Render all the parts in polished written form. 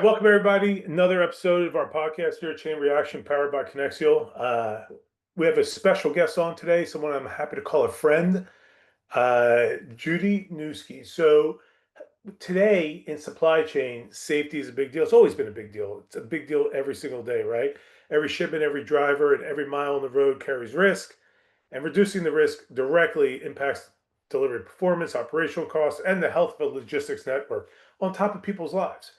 Welcome, everybody. Another episode of our podcast here at Chain Reaction, powered by Konexial. We have a special guest on today, someone I'm happy to call a friend, Judie Nuskey. So, today in supply chain, safety is a big deal. It's always been a big deal. It's a big deal every single day, right? Every shipment, every driver, and every mile on the road carries risk, and reducing the risk directly impacts delivery performance, operational costs, and the health of a logistics network on top of people's lives.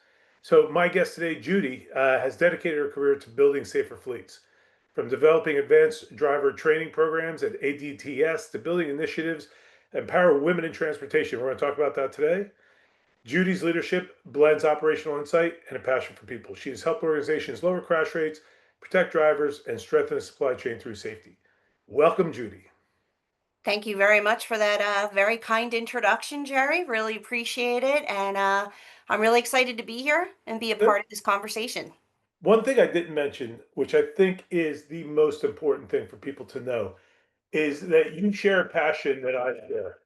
So, my guest today, Judie, has dedicated her career to building safer fleets. From developing advanced driver training programs at ADTS to building initiatives that empower women in transportation. We're going to talk about that today. Judie's leadership blends operational insight and a passion for people. She has helped organizations lower crash rates, protect drivers, and strengthen the supply chain through safety. Welcome, Judie. Thank you very much for that very kind introduction, Jerry. Really appreciate it. And I'm really excited to be here and be a part of this conversation. One thing I didn't mention, which I think is the most important thing for people to know, is that you share a passion that I share.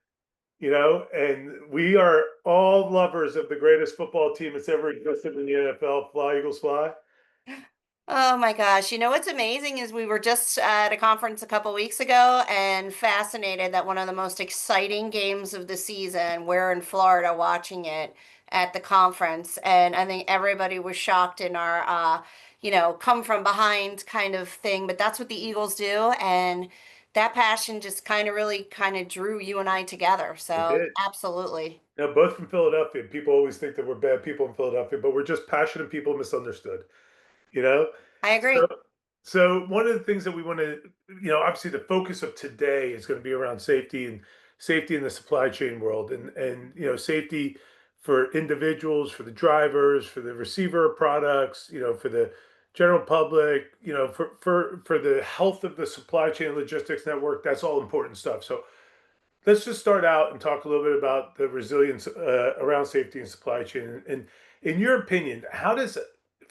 And we are all lovers of the greatest football team that's ever existed in the NFL, Fly Eagles Fly. Oh my gosh. You know what's amazing is we were just at a conference a couple weeks ago and fascinated that one of the most exciting games of the season, we're in Florida watching it at the conference. And I think everybody was shocked in our, come from behind kind of thing. But that's what the Eagles do. And that passion just kind of really kind of drew you and I together. It So did. absolutely. Now, both from Philadelphia. People always think that we're bad people in Philadelphia, but we're just passionate people misunderstood. You know, I so agree. so one of the things that we want to, obviously the focus of today is going to be around safety and safety in the supply chain world, and safety for individuals, for the drivers, for the receiver of products, for the general public, for the health of the supply chain logistics network. That's all important stuff. So let's just start out and talk a little bit about the resilience around safety and supply chain. And in your opinion, how does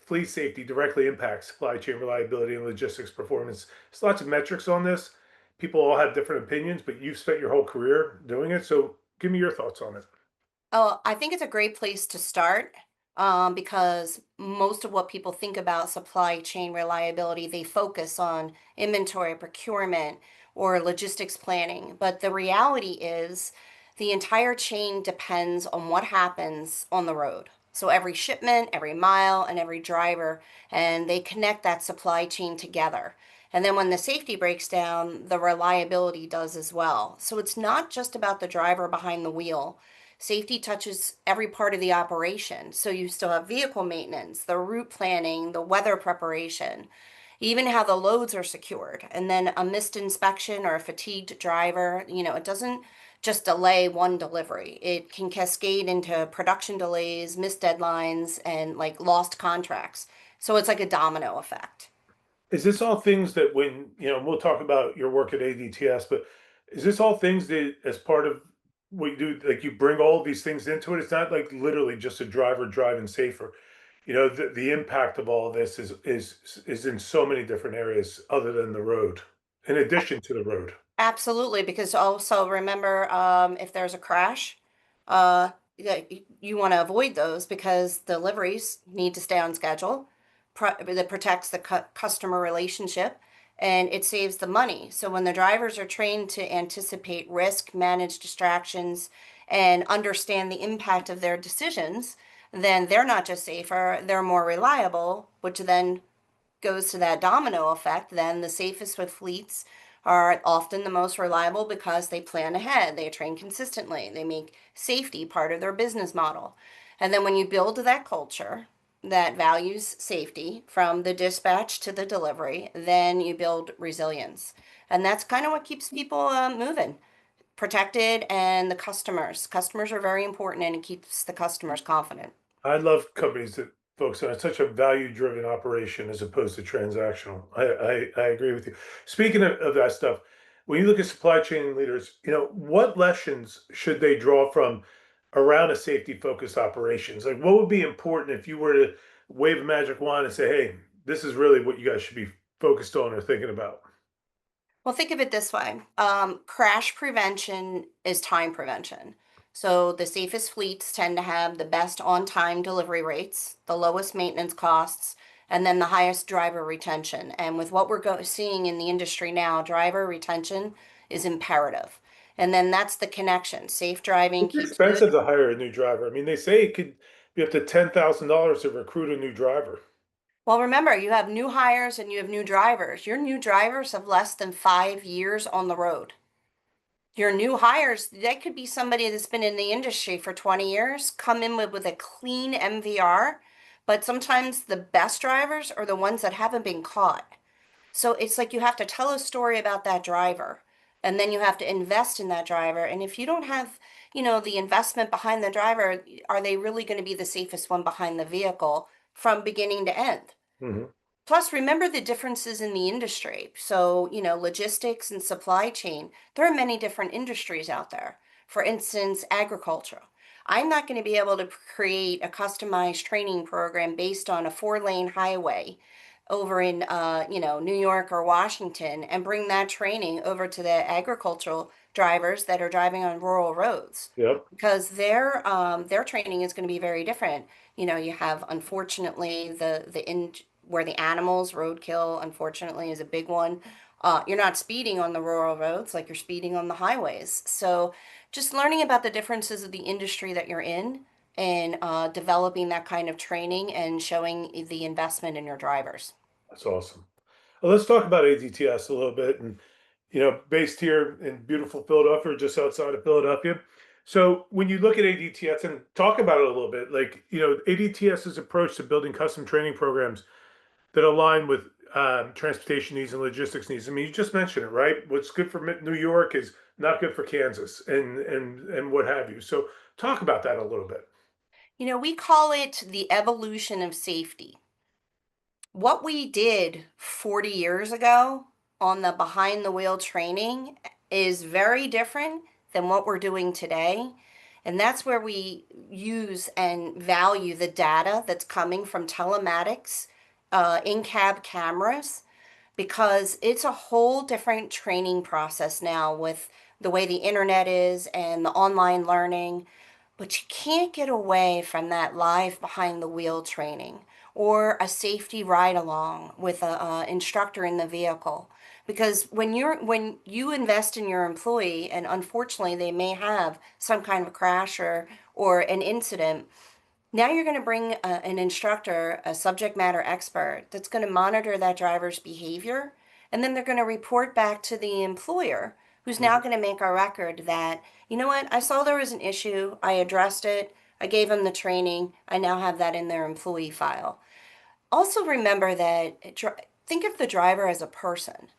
fleet safety directly impact supply chain reliability and logistics performance? There's lots of metrics on this. People all have different opinions, but you've spent your whole career doing it. So give me your thoughts on it. Oh, I think it's a great place to start because most of what people think about supply chain reliability, they focus on inventory procurement or logistics planning. But the reality is the entire chain depends on what happens on the road. So every shipment, every mile, and every driver, and they connect that supply chain together. And then when the safety breaks down, the reliability does as well. So it's not just about the driver behind the wheel. Safety touches every part of the operation. So you still have vehicle maintenance, the route planning, the weather preparation, even how the loads are secured. And then a missed inspection or a fatigued driver, it doesn't just delay one delivery. It can cascade into production delays, missed deadlines, and like lost contracts. So it's like a domino effect. Is this all things that we'll talk about your work at ADTS, but is this all things that as part of what you do, like you bring all these things into it? It's not like literally just a driver driving safer. The impact of all of this is in so many different areas other than the road, in addition to the road. Absolutely, because also remember, if there's a crash, uh, you want to avoid those because deliveries need to stay on schedule. That protects the customer relationship, and it saves the money. So when the drivers are trained to anticipate risk, manage distractions, and understand the impact of their decisions, then they're not just safer, they're more reliable, which then goes to that domino effect. Then the safest with fleets are often the most reliable because they plan ahead, they train consistently, they make safety part of their business model. And then when you build that culture that values safety from the dispatch to the delivery, then you build resilience. And that's kind of what keeps people moving, protected, and the customers are very important, and it keeps the customers confident. I love companies that focus on such a value-driven operation as opposed to transactional. I agree with you. Speaking of that stuff, when you look at supply chain leaders, what lessons should they draw from around a safety-focused operations? Like, what would be important if you were to wave a magic wand and say, "Hey, this is really what you guys should be focused on or thinking about"? Well, think of it this way. Crash prevention is time prevention. So the safest fleets tend to have the best on-time delivery rates, the lowest maintenance costs, and then the highest driver retention. And with what we're seeing in the industry now, driver retention is imperative. And then that's the connection. Safe driving It's keeps good. expensive to hire a new driver. I mean, they say it could be up to $10,000 to recruit a new driver. Well, remember, you have new hires and you have new drivers. Your new drivers have less than 5 years on the road. Your new hires, that could be somebody that's been in the industry for 20 years, come in with a clean MVR, but sometimes the best drivers are the ones that haven't been caught. So it's like you have to tell a story about that driver, and then you have to invest in that driver. And if you don't have, the investment behind the driver, are they really going to be the safest one behind the vehicle from beginning to end? Hmm. Plus, remember the differences in the industry. So, logistics and supply chain, there are many different industries out there. For instance, agriculture. I'm not going to be able to create a customized training program based on a 4-lane highway over in, New York or Washington and bring that training over to the agricultural drivers that are driving on rural roads Yep. because their training is going to be very different. You have unfortunately the in where the animals roadkill unfortunately is a big one. You're not speeding on the rural roads like you're speeding on the highways. So just learning about the differences of the industry that you're in and developing that kind of training and showing the investment in your drivers. That's awesome. Well, let's talk about ADTS a little bit. And, based here in beautiful Philadelphia, just outside of Philadelphia. So when you look at ADTS and talk about it a little bit, like, ADTS's approach to building custom training programs that align with transportation needs and logistics needs. I mean, you just mentioned it, right? What's good for New York is not good for Kansas, and what have you. So talk about that a little bit. We call it the evolution of safety. What we did 40 years ago on the behind the wheel training is very different than what we're doing today. And that's where we use and value the data that's coming from telematics, in-cab cameras, because it's a whole different training process now with the way the internet is and the online learning. But you can't get away from that live behind the wheel training or a safety ride along with a, instructor in the vehicle. Because when you invest in your employee, and unfortunately they may have some kind of crash or an incident, now you're going to bring an instructor, a subject matter expert that's going to monitor that driver's behavior, and then they're going to report back to the employer, who's now Mhm. going to make a record that, you know what, I saw there was an issue, I addressed it, I gave them the training, I now have that in their employee file. Also remember that think of the driver as a person.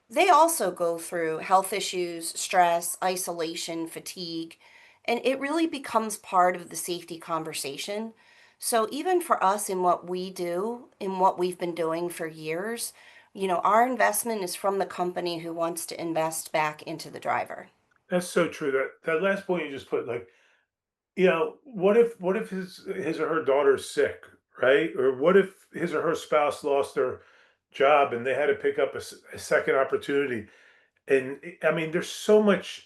They also go through health issues, stress, isolation, fatigue, and it really becomes part of the safety conversation. So even for us in what we do, in what we've been doing for years, our investment is from the company who wants to invest back into the driver. That's so true. That last point you just put, like, what if his or her daughter's sick, right? Or what if his or her spouse lost their job and they had to pick up a second opportunity? And I mean, there's so much,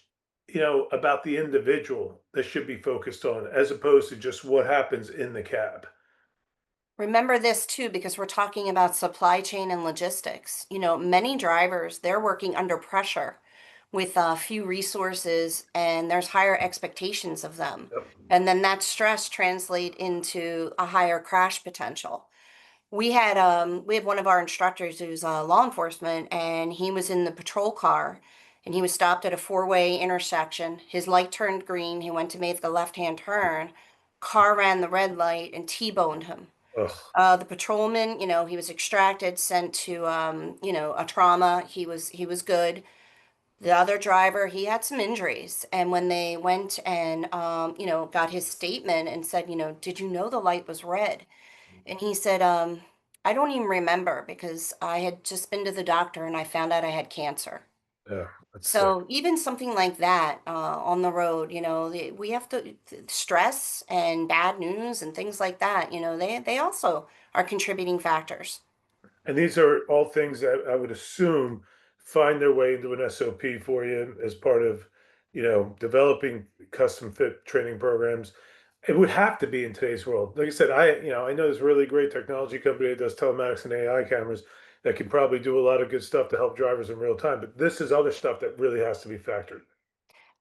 about the individual that should be focused on as opposed to just what happens in the cab. Remember this too, because we're talking about supply chain and logistics. Many drivers, they're working under pressure with few resources and there's higher expectations of them. Yep. And then that stress translate into a higher crash potential. We had one of our instructors who's law enforcement and he was in the patrol car and he was stopped at a four-way intersection. His light turned green. He went to make the left-hand turn. Car ran the red light and T-boned him. Ugh. The patrolman, he was extracted, sent to, a trauma. He was good. The other driver, he had some injuries, and when they went and, got his statement and said, did you know the light was red? And he said, I don't even remember because I had just been to the doctor and I found out I had cancer. Yeah, that's sick. So even something like that on the road, we have to stress and bad news and things like that. They also are contributing factors. And these are all things that I would assume find their way into an SOP for you as part of developing custom fit training programs. It would have to be in today's world. Like I said, I know this really great technology company that does telematics and AI cameras that can probably do a lot of good stuff to help drivers in real time. But this is other stuff that really has to be factored.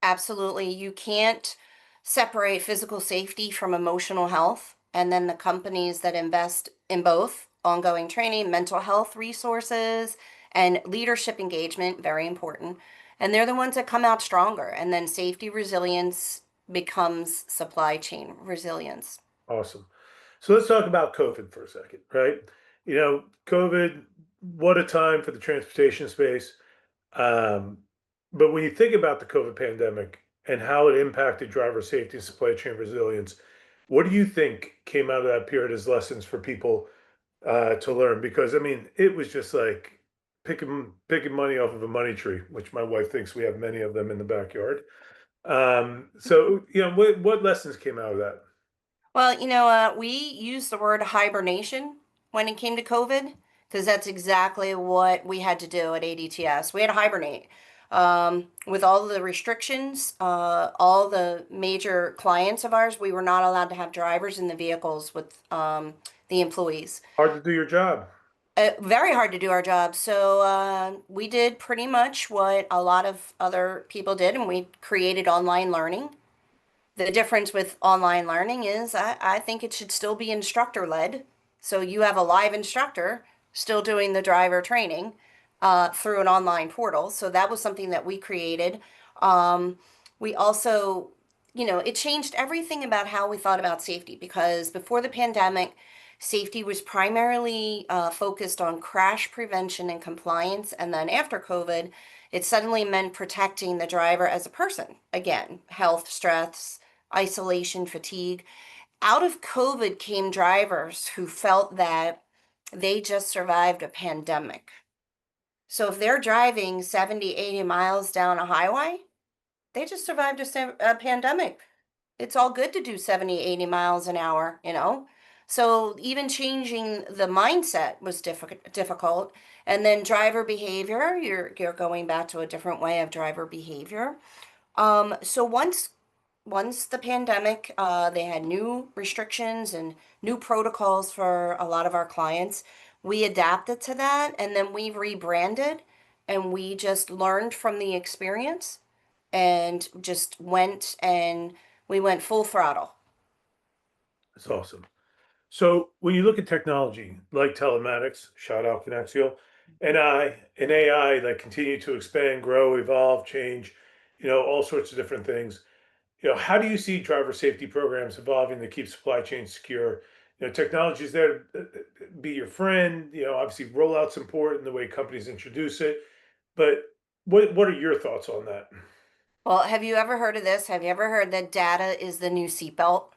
Absolutely. You can't separate physical safety from emotional health. And then the companies that invest in both ongoing training, mental health resources, and leadership engagement, very important. And they're the ones that come out stronger. And then safety resilience becomes supply chain resilience. Awesome. So let's talk about COVID for a second, right? COVID, what a time for the transportation space. Um, but when you think about the COVID pandemic and how it impacted driver safety and supply chain resilience, what do you think came out of that period as lessons for people to learn? Because I mean, it was just like picking money off of a money tree, which my wife thinks we have many of them in the backyard. So what lessons came out of that? Well, we use the word hibernation when it came to COVID because that's exactly what we had to do at ADTS. We had to hibernate. With all the restrictions, all the major clients of ours, we were not allowed to have drivers in the vehicles with the employees. Hard to do your job. Very hard to do our job. So we did pretty much what a lot of other people did, and we created online learning. The difference with online learning is I think it should still be instructor led. So you have a live instructor still doing the driver training through an online portal. So that was something that we created. We also, it changed everything about how we thought about safety because before the pandemic, safety was primarily focused on crash prevention and compliance. And then after COVID, it suddenly meant protecting the driver as a person. Again, health, stress, isolation, fatigue. Out of COVID came drivers who felt that they just survived a pandemic. So if they're driving 70, 80 miles down a highway, they just survived a pandemic. It's all good to do 70, 80 miles an hour. So even changing the mindset was difficult. And then driver behavior, you're going back to a different way of driver behavior. So once the pandemic, they had new restrictions and new protocols for a lot of our clients. We adapted to that and then we rebranded and we just learned from the experience and just we went full throttle. It's awesome. So when you look at technology like telematics, shout out Konexial, and AI that continue to expand, grow, evolve, change, all sorts of different things. How do you see driver safety programs evolving to keep supply chains secure? Technology is there to be your friend. Obviously, rollout's important, the way companies introduce it. But what are your thoughts on that? Well, have you ever heard of this? Have you ever heard that data is the new seatbelt?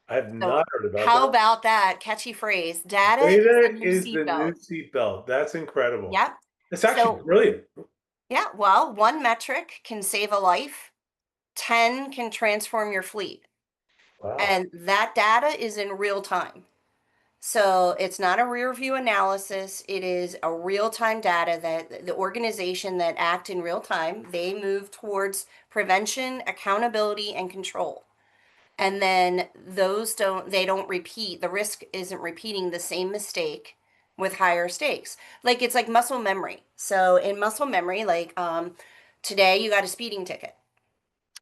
I have So not heard about how that. about that catchy phrase? Data is the Data new is the new seatbelt. seatbelt. That's incredible. Yep. It's actually So brilliant. yeah, well, one metric can save a life, 10 can transform your fleet. Wow. And that data is in real time. So it's not a rear view analysis. It is a real time data that the organization that act in real time, they move towards prevention, accountability, and control. And then they don't repeat, the risk isn't repeating the same mistake with higher stakes. Like it's like muscle memory. So in muscle memory, like today you got a speeding ticket.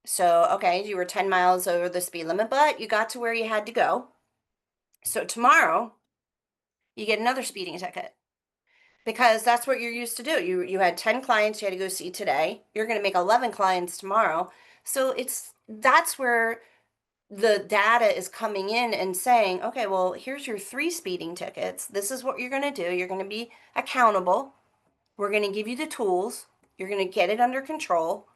So, okay, you were 10 miles over the speed limit, but you got to where you had to go. So tomorrow you get another speeding ticket because that's what you're used to do. You had 10 clients you had to go see today. You're going to make 11 clients tomorrow. So that's where the data is coming in and saying, okay, well, here's your 3 speeding tickets. This is what you're going to do. You're going to be accountable. We're going to give you the tools. You're going to get it under control.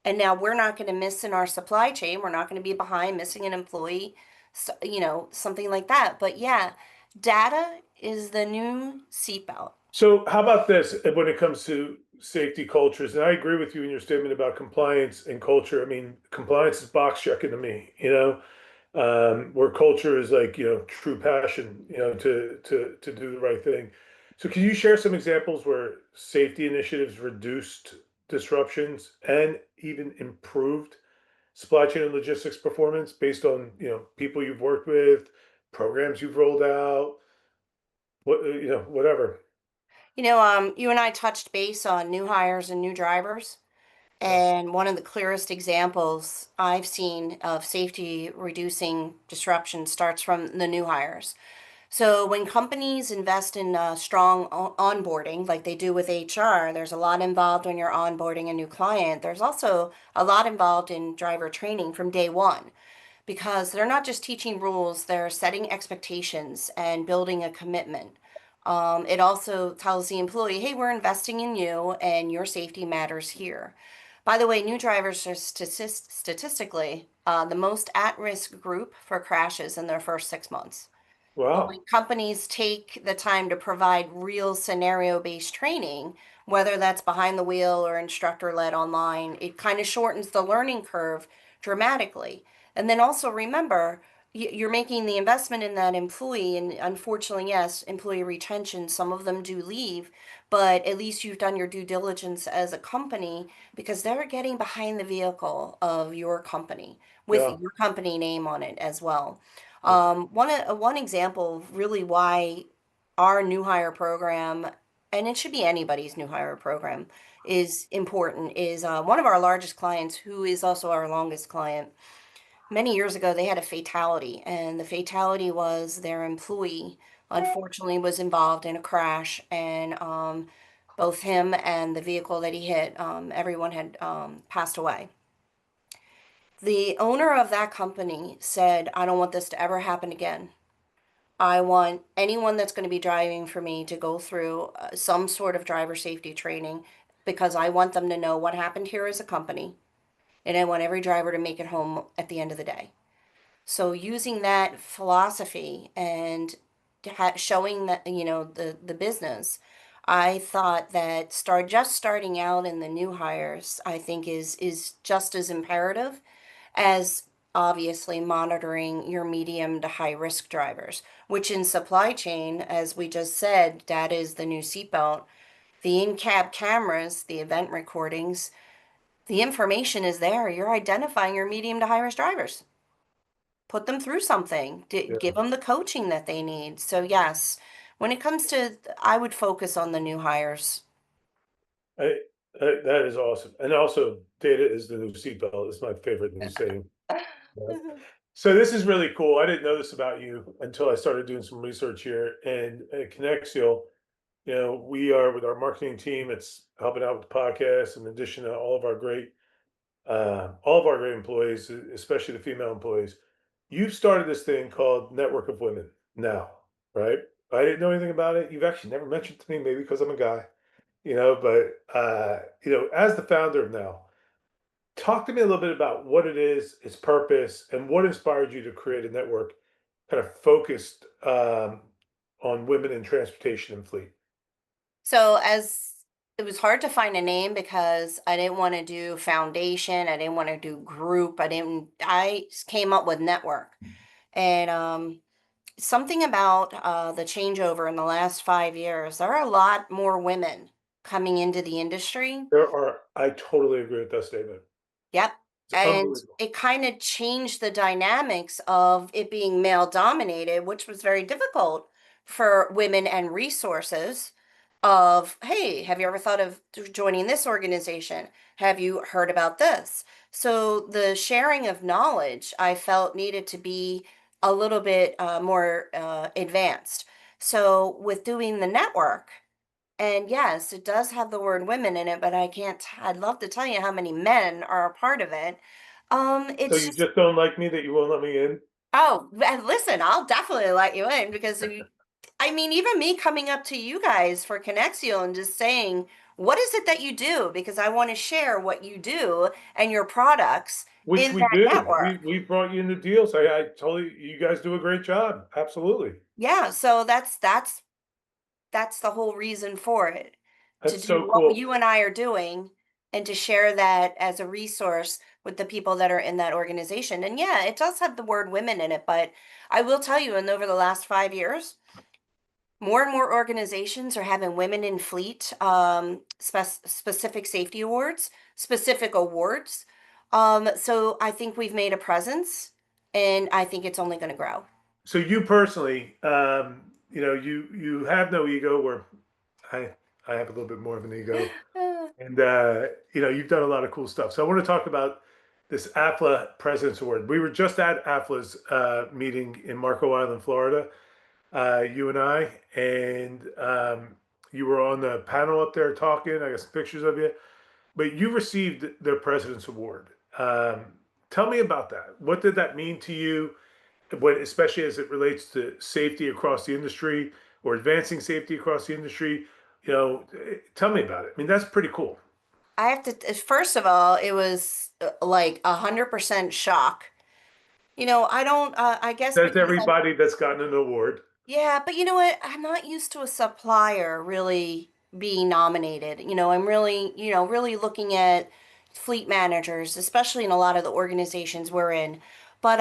And now we're not going to miss in our supply chain. We're not going to be behind missing an employee, so, something like that. But yeah, data is the new seatbelt. So how about this when it comes to safety cultures? And I agree with you in your statement about compliance and culture. I mean, compliance is box checking to me, where culture is like, true passion, to do the right thing. So can you share some examples where safety initiatives reduced disruptions and even improved supply chain and logistics performance based on, people you've worked with, programs you've rolled out, whatever. You and I touched base on new hires and new drivers. Yes. And one of the clearest examples I've seen of safety reducing disruption starts from the new hires. So when companies invest in strong onboarding, like they do with HR, there's a lot involved when you're onboarding a new client. There's also a lot involved in driver training from day one because they're not just teaching rules, they're setting expectations and building a commitment. It also tells the employee, hey, we're investing in you and your safety matters here. By the way, new drivers are statistically the most at risk group for crashes in their first 6 months. But when Wow. companies take the time to provide real scenario-based training, whether that's behind the wheel or instructor-led online, it kind of shortens the learning curve dramatically. And then also remember, you're making the investment in that employee, and unfortunately, yes, employee retention, some of them do leave, but at least you've done your due diligence as a company because they're getting behind the vehicle of your company with Yeah. your company name on it as well. Yeah. One example of really why our new hire program, and it should be anybody's new hire program, is important is one of our largest clients, who is also our longest client. Many years ago, they had a fatality, and the fatality was their employee unfortunately was involved in a crash, and both him and the vehicle that he hit, everyone had passed away. The owner of that company said, I don't want this to ever happen again. I want anyone that's going to be driving for me to go through some sort of driver safety training because I want them to know what happened here as a company, and I want every driver to make it home at the end of the day. So using that philosophy and showing that the business, I thought that starting out in the new hires, I think is just as imperative as obviously monitoring your medium to high risk drivers, which in supply chain, as we just said, that is the new seatbelt. The in-cab cameras, the event recordings, the information is there. You're identifying your medium to high risk drivers. Put them through something, give Yeah. them the coaching that they need. So yes, when it comes to, I would focus on the new hires. I, that is awesome. And also, data is the new seatbelt is my favorite new saying. Yeah. So this is really cool. I didn't know this about you until I started doing some research here. And at Conexial, we are with our marketing team. It's helping out with the podcast, in addition to all of our great employees, especially the female employees. You've started this thing called Network of Women now, right? I didn't know anything about it. You've actually never mentioned it to me, maybe because I'm a guy, but as the founder of Now, talk to me a little bit about what it is, its purpose, and what inspired you to create a network kind of focused on women in transportation and fleet. So as it was hard to find a name because I didn't want to do foundation, I didn't want to do group, I came up with network. And something about the changeover in the last 5 years, there are a lot more women coming into the industry. I totally agree with that statement. Yep. It's And unbelievable. it kind of changed the dynamics of it being male dominated, which was very difficult for women and resources of, hey, have you ever thought of joining this organization? Have you heard about this? So the sharing of knowledge I felt needed to be a little bit more advanced. So with doing the network, and yes, it does have the word women in it, but I'd love to tell you how many men are a part of it. So It's you just, just don't like me that you won't let me in? oh, and listen, I'll definitely let you in because I mean, even me coming up to you guys for Conexial and just saying, what is it that you do? Because I want to share what you do and your products Which in we that do. network. We brought you into deals. I totally, you guys do a great job. Absolutely. Yeah, so that's the whole reason for it, to That's do so what cool. you and I are doing and to share that as a resource with the people that are in that organization. And yeah, it does have the word women in it, but I will tell you, and over the last 5 years, More and more organizations are having women in fleet specific safety awards, specific awards. So I think we've made a presence, and I think it's only going to grow. So you personally, you have no ego, where I I have a little bit more of an ego, and you've done a lot of cool stuff. So I want to talk about this AFLA President's Award. We were just at AFLA's meeting in Marco Island, Florida, you and I, and you were on the panel up there talking. I got some pictures of you, but you received the President's Award. Tell me about that. What did that mean to you? What, especially as it relates to safety across the industry or advancing safety across the industry? Tell me about it. I mean, that's pretty cool. I have to, first of all, it was like 100% shock. I don't, I guess That's because everybody that's gotten an award. yeah, but you know what? I'm not used to a supplier really being nominated. I'm really, really looking at fleet managers, especially in a lot of the organizations we're in. But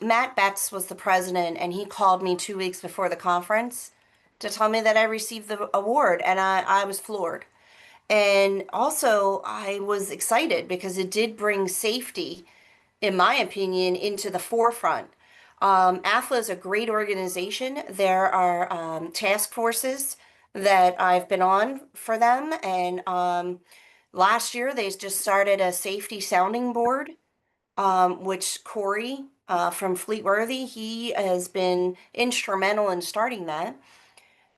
Matt Betts was the president, and he called me 2 weeks before the conference to tell me that I received the award, and I was floored. And also, I was excited because it did bring safety, in my opinion, into the forefront. AFLA is a great organization. There are task forces that I've been on for them. And last year, they just started a safety sounding board, which Corey from Fleetworthy, he has been instrumental in starting that.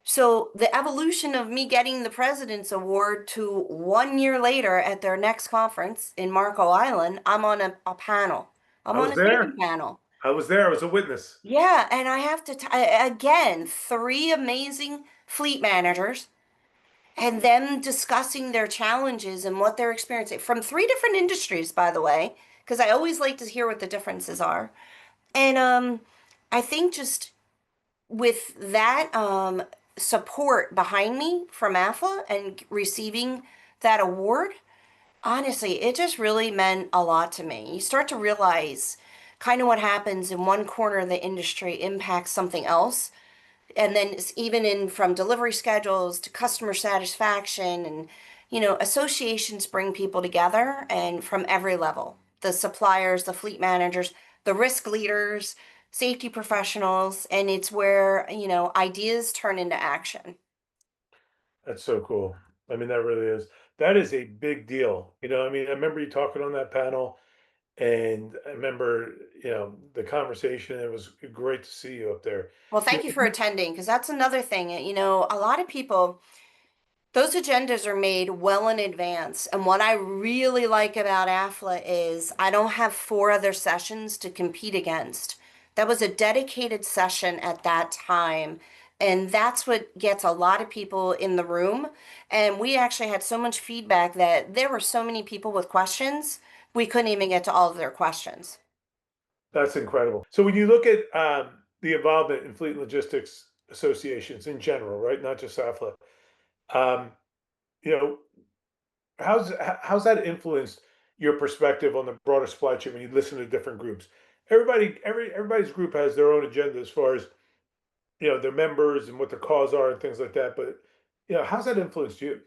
So the evolution of me getting the President's Award to 1 year later at their next conference in Marco Island, I'm on a panel. I'm I on was a safety there. panel. I was there. I was a witness. Yeah, and I have to again, three amazing fleet managers and them discussing their challenges and what they're experiencing from three different industries, by the way, because I always like to hear what the differences are. And I think just with that support behind me from AFLA and receiving that award, honestly, it just really meant a lot to me. You start to realize kind of what happens in one corner of the industry impacts something else. And then it's even in from delivery schedules to customer satisfaction and associations bring people together and from every level. The suppliers, the fleet managers, the risk leaders, safety professionals, and it's where, ideas turn into action. That's so cool. I mean, that really is. That is a big deal. I mean, I remember you talking on that panel, and I remember, the conversation. It was great to see you up there. Well, You thank you for know, attending because that's another thing. A lot of people, those agendas are made well in advance. And what I really like about AFLA is I don't have four other sessions to compete against. That was a dedicated session at that time. And that's what gets a lot of people in the room. And we actually had so much feedback that there were so many people with questions, we couldn't even get to all of their questions. that's incredible. So when you look at the involvement in fleet logistics associations in general, right, not just AFLA, um, you know, how's that influenced your perspective on the broader supply chain when you listen to different groups? Everybody's group has their own agenda as far as their members and what their cause are and things like that. But how's that influenced you?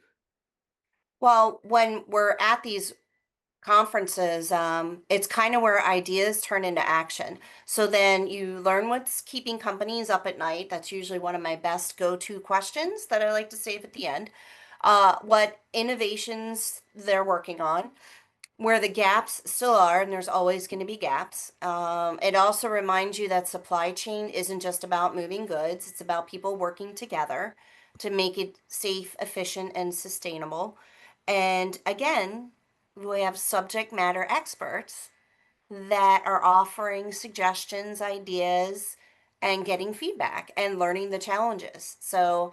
Well, when we're at these conferences, it's kind of where ideas turn into action. So then you learn what's keeping companies up at night. That's usually one of my best go-to questions that I like to save at the end. What innovations they're working on, where the gaps still are, and there's always going to be gaps. It also reminds you that supply chain isn't just about moving goods, it's about people working together to make it safe, efficient, and sustainable. And again, we have subject matter experts that are offering suggestions, ideas, and getting feedback and learning the challenges. So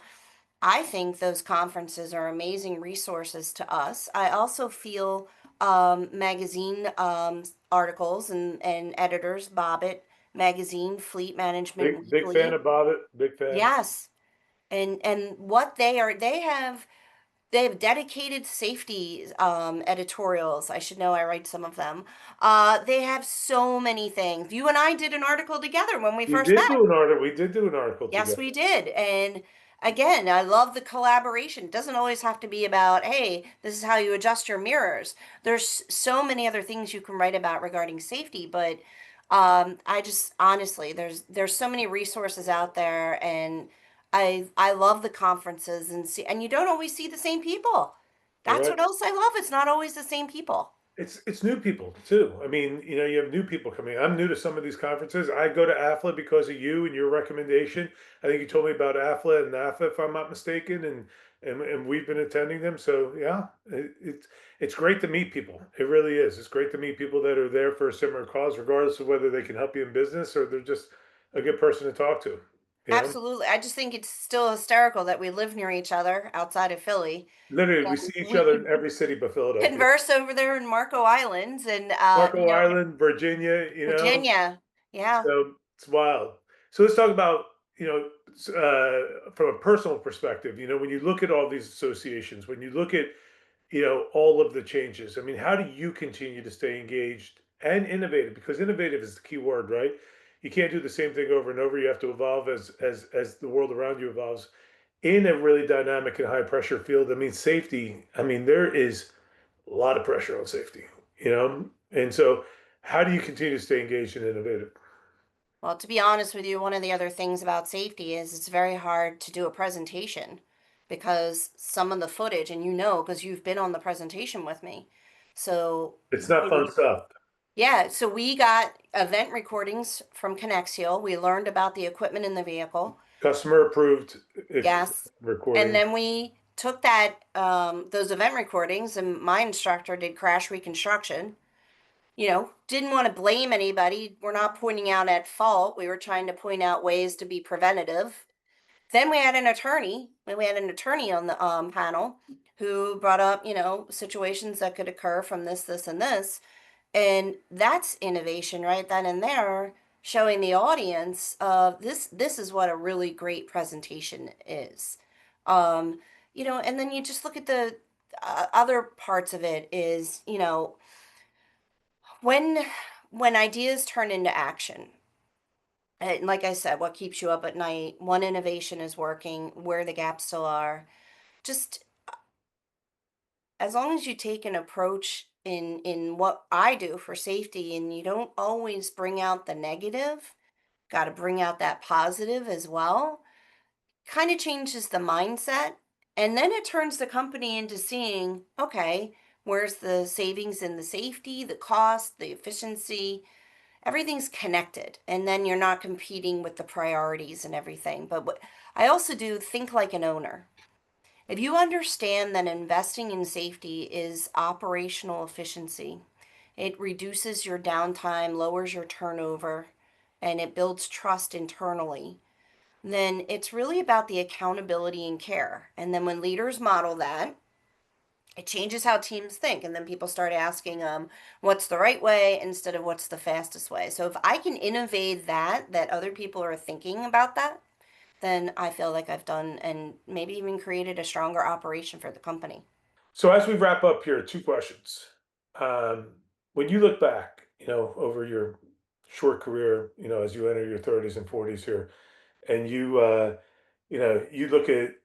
I think those conferences are amazing resources to us. I also feel magazine articles and editors, Bobbit magazine, Fleet Management Big fan Weekly. of Bobbit. Big fan. Yes. And what they are, they have dedicated safety editorials. I should know, I write some of them. They have so many things. You and I did an article together when we We first did met. do an article. We did do an article Yes, together. we did. And again, I love the collaboration. It doesn't always have to be about, hey, this is how you adjust your mirrors. There's so many other things you can write about regarding safety, but I just honestly, there's so many resources out there, and I love the conferences and see, and you don't always see the same people. You're That's right. what else I love. It's not always the same people. It's new people too. I mean, you have new people coming. I'm new to some of these conferences. I go to AFLA because of you and your recommendation. I think you told me about AFLA and NAFA, if I'm not mistaken, and we've been attending them. So yeah, it's great to meet people. It really is. It's great to meet people that are there for a similar cause, regardless of whether they can help you in business or they're just a good person to talk to. You know, Absolutely. I just think it's still hysterical that we live near each other outside of Philly. literally, we And see each we other in could every city but Philadelphia. converse over there in Marco Islands and Marco Island, Virginia. Virginia. Yeah. So it's wild. So let's talk about, from a personal perspective, when you look at all these associations, when you look at, all of the changes, I mean, how do you continue to stay engaged and innovative? Because innovative is the key word, right? You can't do the same thing over and over. You have to evolve as the world around you evolves in a really dynamic and high pressure field. I mean, safety, I mean, there is a lot of pressure on safety, And so how do you continue to stay engaged and innovative? Well, to be honest with you, one of the other things about safety is it's very hard to do a presentation because some of the footage, and because you've been on the presentation with me. So It's not fun we, stuff. yeah, so we got event recordings from Conexial. We learned about the equipment in the vehicle. Customer approved Yes. And recording. then we took those event recordings, and my instructor did crash reconstruction. Didn't want to blame anybody. We're not pointing out at fault. We were trying to point out ways to be preventative. Then we had an attorney. We had an attorney on the panel who brought up, situations that could occur from this, and this. And that's innovation right then and there, showing the audience this is what a really great presentation is. Um, and then you just look at the other parts of it is, when ideas turn into action. And like I said, what keeps you up at night? One, innovation is working, where the gaps still are. Just as long as you take an approach in what I do for safety and you don't always bring out the negative, got to bring out that positive as well, kind of changes the mindset. And then it turns the company into seeing, okay, where's the savings in the safety, the cost, the efficiency, everything's connected, and then you're not competing with the priorities and everything. But what I also do, think like an owner. If you understand that investing in safety is operational efficiency, it reduces your downtime, lowers your turnover, and it builds trust internally, then it's really about the accountability and care. And then when leaders model that, it changes how teams think, and then people start asking what's the right way instead of what's the fastest way. So if I can innovate that other people are thinking about that, then I feel like I've done and maybe even created a stronger operation for the company. So as we wrap up here, two questions. When you look back, over your short career, as you enter your 30s and 40s here, and you look at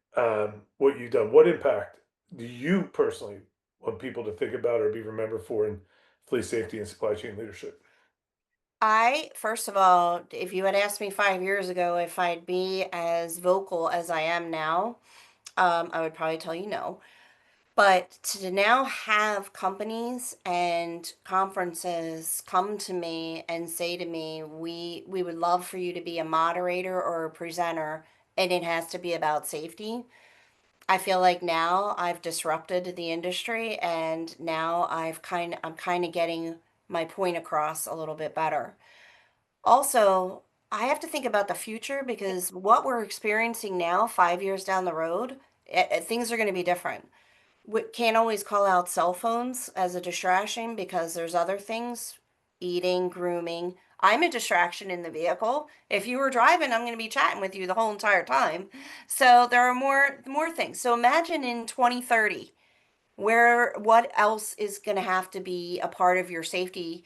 what you've done, what impact do you personally want people to think about or be remembered for in fleet safety and supply chain leadership? I, first of all, if you had asked me 5 years ago if I'd be as vocal as I am now, I would probably tell you no. But to now have companies and conferences come to me and say to me, we would love for you to be a moderator or a presenter, and it has to be about safety. I feel like now I've disrupted the industry, and now I'm kind of getting my point across a little bit better. Also, I have to think about the future because what we're experiencing now, 5 years down the road, things are going to be different. We can't always call out cell phones as a distraction because there's other things, eating, grooming. I'm a distraction in the vehicle. If you were driving, I'm going to be chatting with you the whole entire time. So there are more things. So imagine in 2030 what else is going to have to be a part of your safety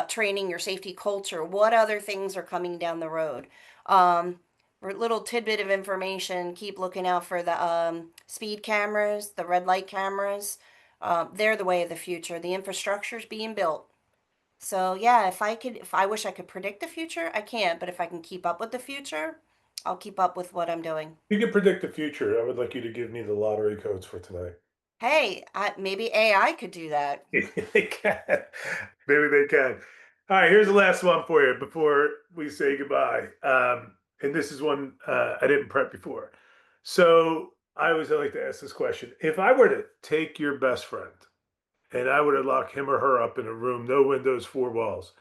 training, your safety culture? What other things are coming down the road? Um, little tidbit of information, keep looking out for the speed cameras, the red light cameras. They're the way of the future. The infrastructure's being built. So yeah, if I wish I could predict the future, I can't. But if I can keep up with the future, I'll keep up with what I'm doing. If you can predict the future, I would like you to give me the lottery codes for tonight. Hey, maybe AI could do that. They can. Maybe they can. All right, here's the last one for you before we say goodbye. And this is one I didn't prep before. So I always like to ask this question. If I were to take your best friend and I were to lock him or her up in a room, no windows, four walls,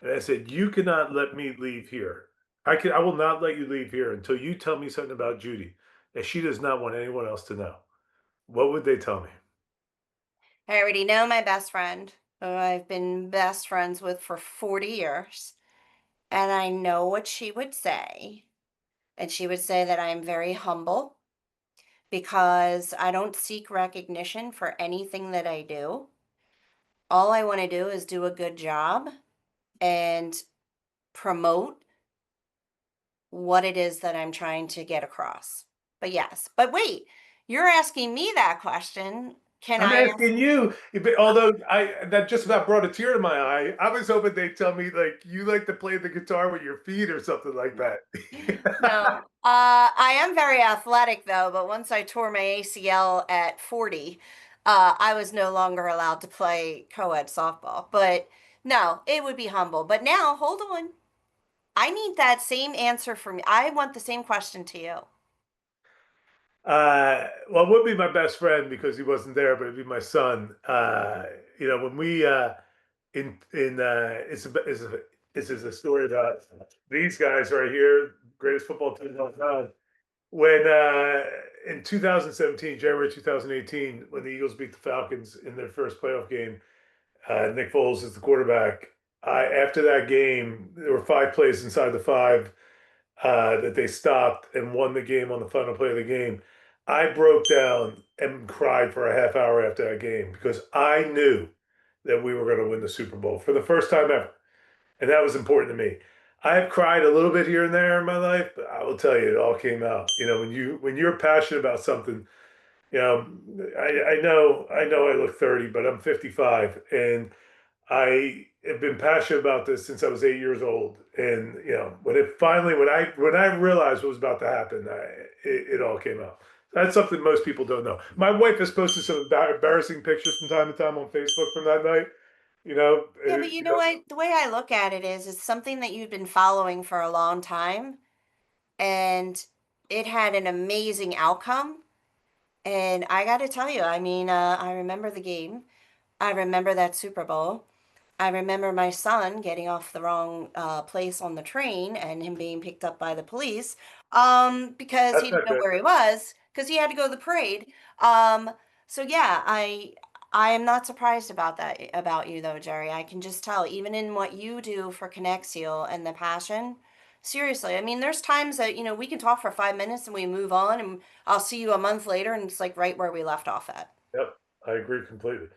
and I said, you cannot let me leave here. I will not let you leave here until you tell me something about Judy that she does not want anyone else to know. What would they tell me? I already know my best friend, who I've been best friends with for 40 years, and I know what she would say. And she would say that I'm very humble because I don't seek recognition for anything that I do. All I want to do is do a good job and promote what it is that I'm trying to get across. But yes, but wait, you're asking me that question. Can I'm I ask? asking you, although I that just about brought a tear to my eye. I was hoping they'd tell me like you like to play the guitar with your feet or something like that. No, I am very athletic though, but once I tore my ACL at 40, I was no longer allowed to play co-ed softball. But no, it would be humble. But now, hold on. I need that same answer from you. I want the same question to you. Well, it would be my best friend because he wasn't there, but it'd be my son. When we in this is a story about these guys right here, greatest football team of all time. When in 2017, January 2018, when the Eagles beat the Falcons in their first playoff game, Nick Foles is the quarterback. After that game, there were five plays inside the five that they stopped and won the game on the final play of the game. I broke down and cried for a half hour after that game because I knew that we were going to win the Super Bowl for the first time ever, and that was important to me. I have cried a little bit here and there in my life, but I will tell you, it all came out. When you're passionate about something, I know I look 30, but I'm 55, and I have been passionate about this since I was 8 years old. And when I realized what was about to happen, it all came out. That's something most people don't know. My wife has posted some embarrassing pictures from time to time on Facebook from that night. Yeah, but you know what? The way I look at it is it's something that you've been following for a long time, and it had an amazing outcome. And I got to tell you, I mean, I remember the game. I remember that Super Bowl. I remember my son getting off the wrong place on the train and him being picked up by the police because That's he didn't not know good. where he was because he had to go to the parade. Um, so yeah, I am not surprised about that about you though, Jerry. I can just tell, even in what you do for Conexial and the passion. Seriously, I mean, there's times that we can talk for 5 minutes and we move on, and I'll see you a month later, and it's like right where we left off at. Yep, I agree completely.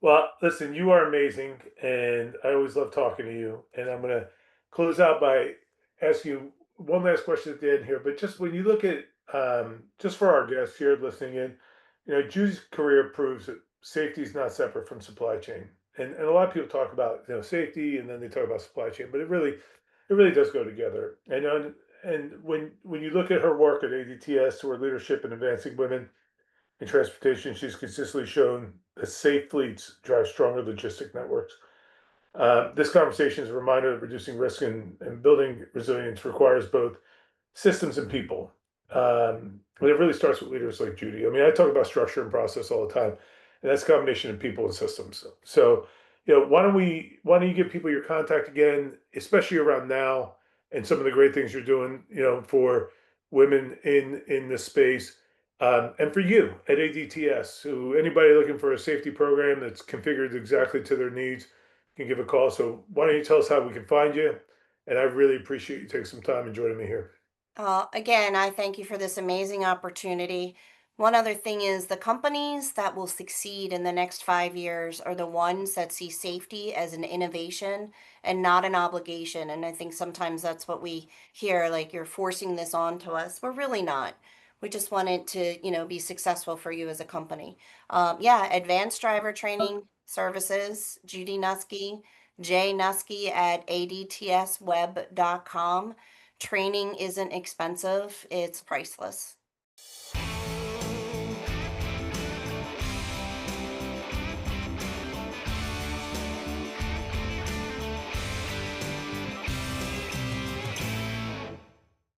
Well, listen, you are amazing, and I always love talking to you. And I'm going to close out by asking you one last question at the end here. But just when you look at, just for our guests here listening in, Judy's career proves that safety is not separate from supply chain. And a lot of people talk about safety, and then they talk about supply chain, but it really does go together. And when you look at her work at ADTS or leadership in advancing women in transportation, she's consistently shown that safe fleets drive stronger logistic networks. This conversation is a reminder that reducing risk and building resilience requires both systems and people. But it really starts with leaders like Judy. I mean, I talk about structure and process all the time, and that's a combination of people and systems. So, why don't you give people your contact again, especially around now, and some of the great things you're doing, for women in this space, and for you at ADTS, who anybody looking for a safety program that's configured exactly to their needs can give a call. So, why don't you tell us how we can find you? And I really appreciate you taking some time and joining me here. Again, I thank you for this amazing opportunity. One other thing is the companies that will succeed in the next 5 years are the ones that see safety as an innovation and not an obligation. And I think sometimes that's what we hear, like you're forcing this on to us. We're really not. We just want it to, be successful for you as a company. Yeah, advanced driver training services, Judie Nuskey, J Nuskey at adtsweb.com. Training isn't expensive, it's priceless.